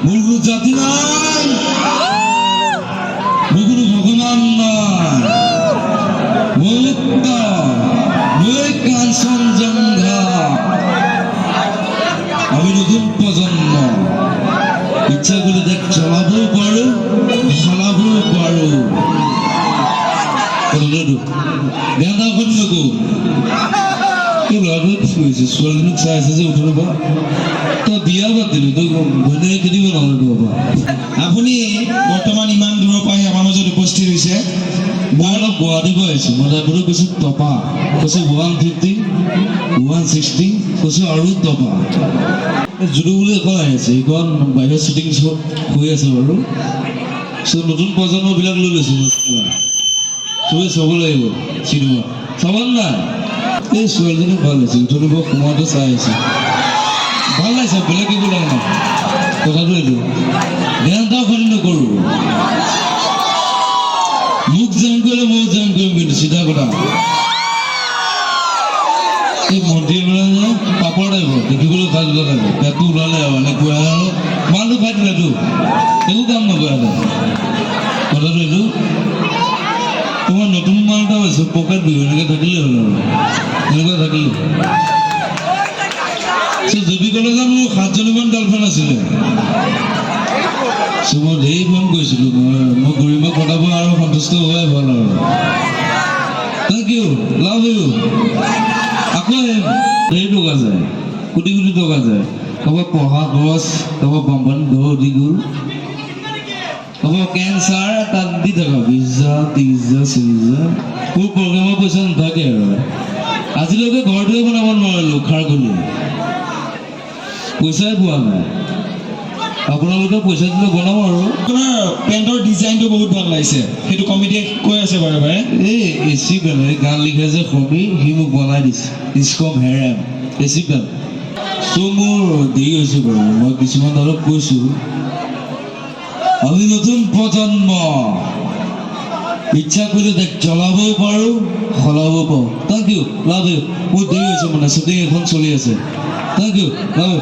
মোৰ কোনো জাতি নাই, মোৰ কোনো ভগৱান নাই, মই মুক্ত, মই কাঞ্চনজংঘা। আমি নতুন প্ৰজন্ম, ইচ্ছা কৰিলে দেশ চলাবও পাৰোঁ, চলাবও পাৰোঁ। বেয়া নাখন নকো এই ল'ৰাটোৱে কৈছে ছোৱালীজনীক চাই আছে যে উঠৰ পৰা তই বিয়া পাতিলো তই ঘৈণীয়েকে খেদিব নহ'লে বাবা। আপুনি বৰ্তমান ইমান দূৰৰ পৰা আমাৰ মাজত উপস্থিত হৈছে। মই অলপ গুৱাহাটীৰ পৰা আহিছোঁ। মই তাৰপৰা কৈছোঁ টপা, কৈছোঁ 150, 160, কৈছোঁ আৰু টপা। জুডু বুলি এখন আহি আছে, এইখন বাহিৰৰ শ্বুটিং হৈ আছে বাৰু। নতুন প্ৰজন্মবিলাক লৈ লৈছোঁ চবেই চাব লাগিব চিনেমা। চাব নাই? এই ছোৱালীজনী ভাল হৈছে, উঠনি পৰা সময়তে চাই আছে, ভাল লাগিছে, বেলেগ একো লগা নাই। কথাটো এইটো জ্ঞানটা খনি নকৰোঁ, মোক জইন কৰিলে ময়ো জইন কৰিম, কিন্তু চিধা কথা। এই মন্ত্ৰীবিলাক পাপৰ টাইপৰ দেখিবলৈ ভাল লাগে, পেটটো ওলালে আৰু এনেকুৱা আৰু মালটো খাই দিলেতো একো কাম নকৰে। কথাটো এইটো তোমাৰ নতুন মাল এটা হৈছে, পকেট বিহু এনেকৈ থাকিলেই হ'ল আৰু এনেকুৱা থাকিলে। জেবি কলেজত মোৰ 7জনীমান গাৰ্লফ্ৰেণ্ড আছিলে। মই ধেৰ ফোন কৰিছিলোঁ, মই গৰিমাক পঠাব আৰু সন্তুষ্ট হোৱাই ভাল আৰু। Thank you, love you. আকৌ ধেৰ টকা যায়, কোটি কোটি টকা যায়, কাৰোবাৰ পঢ়া খৰচ, কাৰোবাৰ বামপানী ঘৰ উঠি গ'ল, কাৰোবাৰ কেঞ্চাৰ, তাত দি থাকা 20,000, 30,000, 40,000। মোৰ প্ৰগ্ৰেমৰ পইচা নাথাকে আৰু আজিলৈকে ঘৰটোৱে বনাব নোৱাৰিলোঁ, খাৰ গ'লো, পইচাই পোৱা নাই। আপোনালোকে পইচা দিলে বনাম আৰু। আপোনাৰ পেণ্টৰ ডিজাইনটো বহুত ভাল লাগিছে, সেইটো কমিটিয়ে কৈ আছে বাৰে বাৰে। এই এচি পেণ্ট, এই গান লিখে যে সমি, সি মোক বনাই দিছে, ইস্কম হেৰেম এচি পেণ্ট। মোৰ দেৰি হৈছে বাৰু, মই কিছুমান অলপ কৈছোঁ। আমি নতুন প্ৰজন্ম, ইচ্ছা কৰিলে দেশ চলাবও পাৰোঁ, সলাবও পাৰোঁ। Thank you, love you. মোৰ দেৰি হৈছে, মানে শ্বুটিং এখন চলি আছে। Thank you, love U.